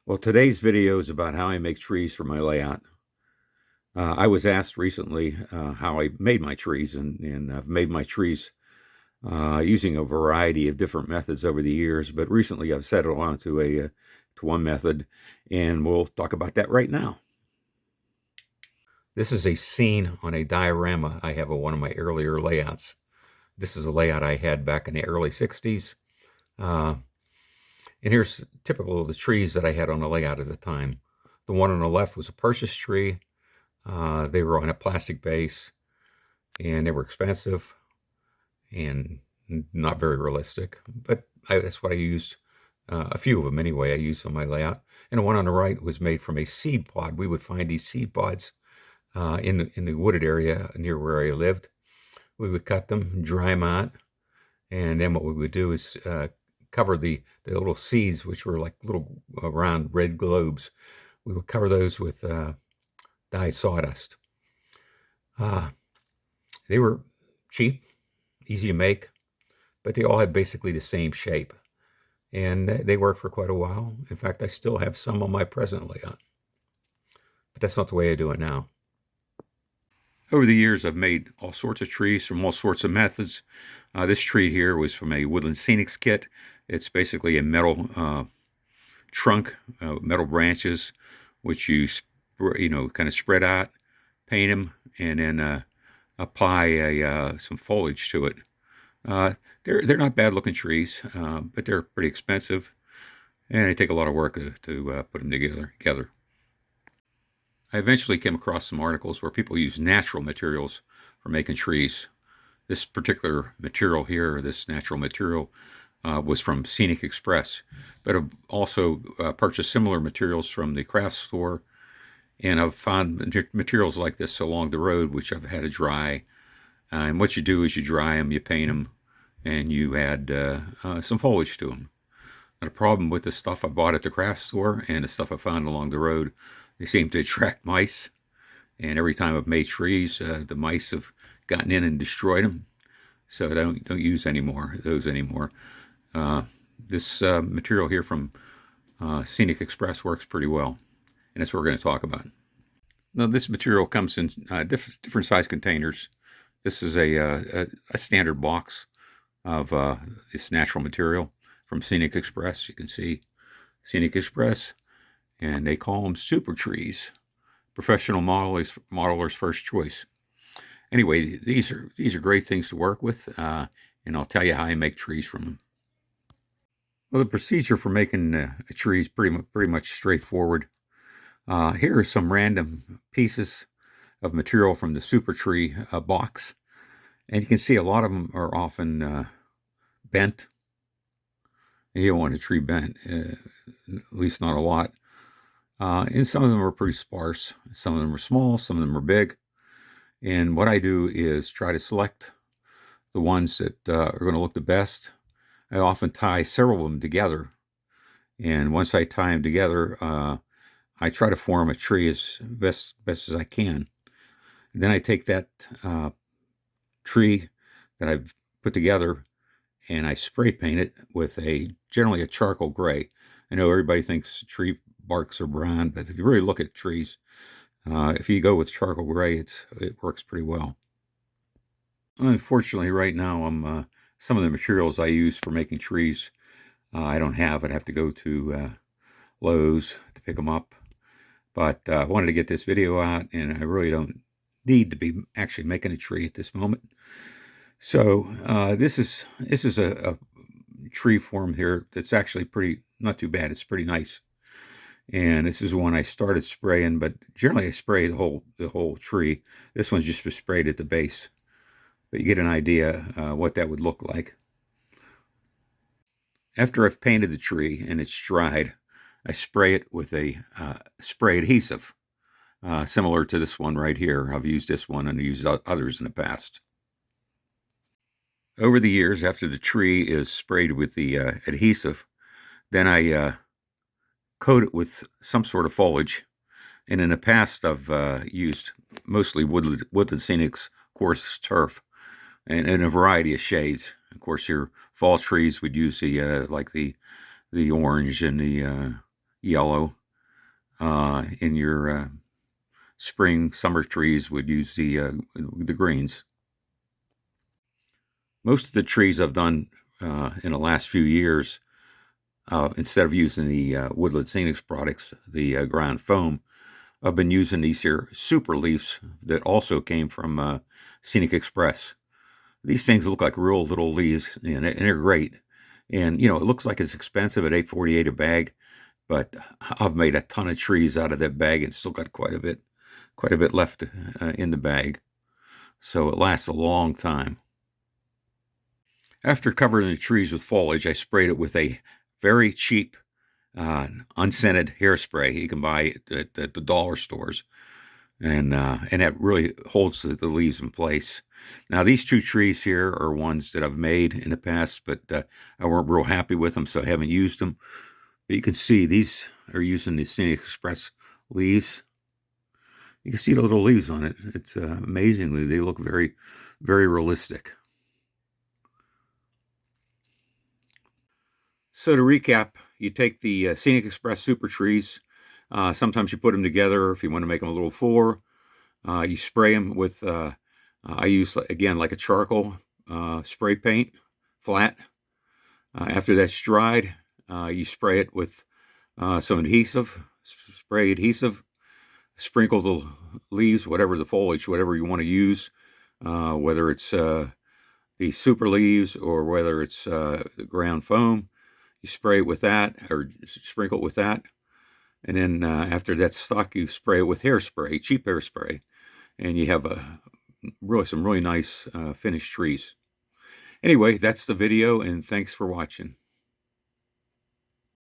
Well, today's video is about how I make trees for my layout. I was asked recently how I made my trees, and I've made my trees using a variety of different methods over the years, but recently I've settled on to one method, and we'll talk about that right now. This is a scene on a diorama I have of one of my earlier layouts. This is a layout I had back in the early 60s. And here's typical of the trees that I had on the layout at the time. The one on the left was a purchase tree. They were on a plastic base, and they were expensive and not very realistic. But that's what I used, a few of them anyway, I used on my layout. And the one on the right was made from a seed pod. We would find these seed pods in the wooded area near where I lived. We would cut them, dry them out, and then what we would do is cover the little seeds, which were like little round red globes. We would cover those with dye sawdust. They were cheap, easy to make, but they all had basically the same shape. And they worked for quite a while. In fact, I still have some on my present layout. But that's not the way I do it now. Over the years, I've made all sorts of trees from all sorts of methods. This tree here was from a Woodland Scenics kit. It's basically a metal trunk, metal branches, which you kind of spread out, paint them, and then apply some foliage to it. They're not bad looking trees, but they're pretty expensive, and they take a lot of work to put them together. I eventually came across some articles where people use natural materials for making trees. This particular material here, this natural material, was from Scenic Express, but I've also purchased similar materials from the craft store, and I've found materials like this along the road, which I've had to dry. And what you do is you dry them, you paint them, and you add some foliage to them. Now, the problem with the stuff I bought at the craft store and the stuff I found along the road, they seem to attract mice. And every time I've made trees, the mice have gotten in and destroyed them. So I don't use those anymore. This material here from Scenic Express works pretty well, and that's what we're going to talk about. Now, this material comes in different size containers. This is a standard box of this natural material from Scenic Express. You can see Scenic Express, and they call them super trees. Professional modeler's first choice. Anyway, these are great things to work with, and I'll tell you how I make trees from them. Well, the procedure for making a tree is pretty much straightforward. Here are some random pieces of material from the super tree box, and you can see a lot of them are often bent. You don't want a tree bent, at least not a lot. And some of them are pretty sparse. Some of them are small, some of them are big. And what I do is try to select the ones that are going to look the best. I often tie several of them together. And once I tie them together, I try to form a tree as best as I can. And then I take that tree that I've put together and I spray paint it with generally a charcoal gray. I know everybody thinks tree barks are brown, but if you really look at trees, if you go with charcoal gray, it works pretty well. Unfortunately, right now, some of the materials I use for making trees, I don't have. I'd have to go to Lowe's to pick them up. But I wanted to get this video out, and I really don't need to be actually making a tree at this moment. So this is a tree form here that's actually not too bad. It's pretty nice. And this is one I started spraying, but generally I spray the whole tree. This one's just sprayed at the base, but you get an idea what that would look like. After I've painted the tree and it's dried, I spray it with a spray adhesive, similar to this one right here. I've used this one and used others in the past. Over the years, after the tree is sprayed with the adhesive, then I coat it with some sort of foliage. And in the past, I've used mostly Woodland Scenics coarse turf, and in a variety of shades. Of course, your fall trees would use the orange and the yellow. In your spring, summer trees would use the greens. Most of the trees I've done in the last few years, instead of using the Woodland Scenics products, the ground foam, I've been using these here super leaves that also came from Scenic Express. These things look like real little leaves, and they're great. And it looks like it's expensive at $8.48 a bag, but I've made a ton of trees out of that bag and still got quite a bit left in the bag. So it lasts a long time. After covering the trees with foliage, I sprayed it with a very cheap, unscented hairspray you can buy at the dollar stores, and that really holds the leaves in place. Now, these two trees here are ones that I've made in the past, but I weren't real happy with them, so I haven't used them. But you can see these are using the Scenic Express leaves. You can see the little leaves on it. It's amazingly, they look very, very realistic. So to recap, you take the Scenic Express Super Trees. Sometimes you put them together if you want to make them a little fuller. You spray them with, I use, again, like a charcoal spray paint, flat. After that's dried, you spray it with some adhesive, spray adhesive, sprinkle the leaves, whatever the foliage, whatever you want to use, whether it's the super leaves or whether it's the ground foam. You spray it with that, or sprinkle it with that, and then after that's stuck, you spray it with hairspray, cheap hairspray, and you have some really nice finished trees. Anyway, that's the video, and thanks for watching.